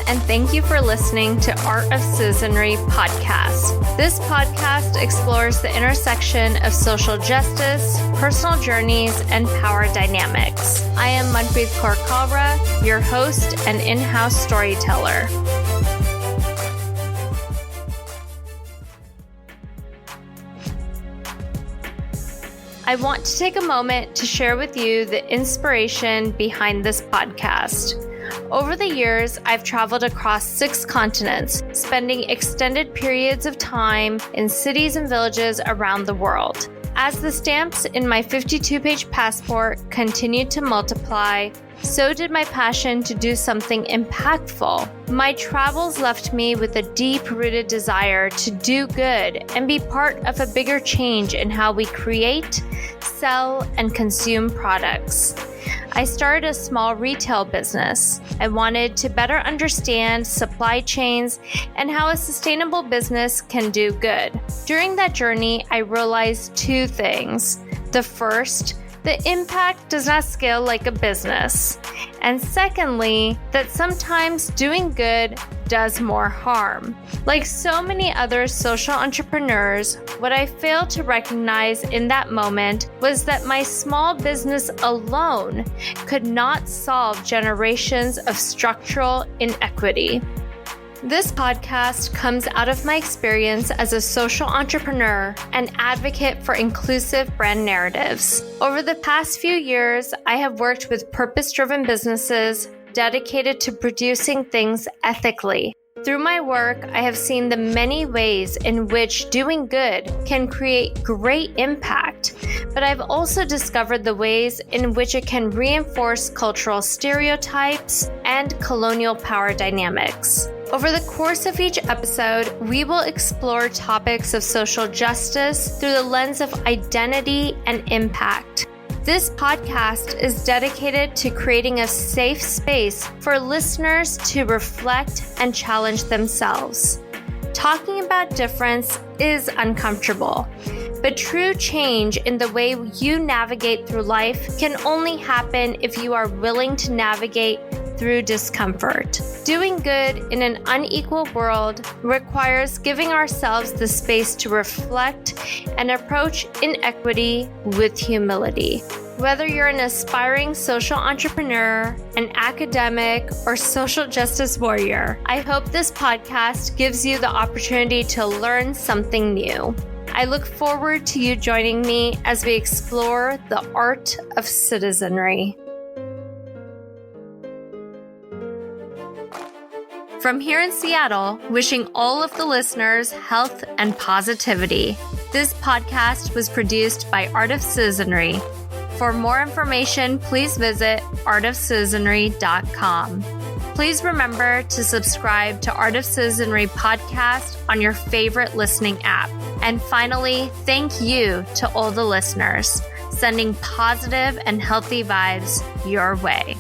and thank you for listening to Art of Citizenry podcast. This podcast explores the intersection of social justice, personal journeys, and power dynamics. I am Manpreet Kaur Kalra, your host and in-house storyteller. I want to take a moment to share with you the inspiration behind this podcast. Over the years, I've traveled across 6 continents, spending extended periods of time in cities and villages around the world. As the stamps in my 52-page passport continued to multiply, so did my passion to do something impactful. My travels left me with a deep-rooted desire to do good and be part of a bigger change in how we create, sell, and consume products. I started a small retail business. I wanted to better understand supply chains and how a sustainable business can do good. During that journey, I realized 2 things. The first, the impact does not scale like a business. And secondly, that sometimes doing good does more harm. Like so many other social entrepreneurs, what I failed to recognize in that moment was that my small business alone could not solve generations of structural inequity. This podcast comes out of my experience as a social entrepreneur and advocate for inclusive brand narratives. Over the past few years, I have worked with purpose-driven businesses dedicated to producing things ethically. Through my work, I have seen the many ways in which doing good can create great impact, but I've also discovered the ways in which it can reinforce cultural stereotypes and colonial power dynamics. Over the course of each episode, we will explore topics of social justice through the lens of identity and impact. This podcast is dedicated to creating a safe space for listeners to reflect and challenge themselves. Talking about difference is uncomfortable, but true change in the way you navigate through life can only happen if you are willing to navigate through discomfort. Doing good in an unequal world requires giving ourselves the space to reflect and approach inequity with humility. Whether you're an aspiring social entrepreneur, an academic, or social justice warrior, I hope this podcast gives you the opportunity to learn something new. I look forward to you joining me as we explore the art of citizenry. From here in Seattle, wishing all of the listeners health and positivity. This podcast was produced by Art of Citizenry. For more information, please visit artofcitizenry.com. Please remember to subscribe to Art of Citizenry podcast on your favorite listening app. And finally, thank you to all the listeners, sending positive and healthy vibes your way.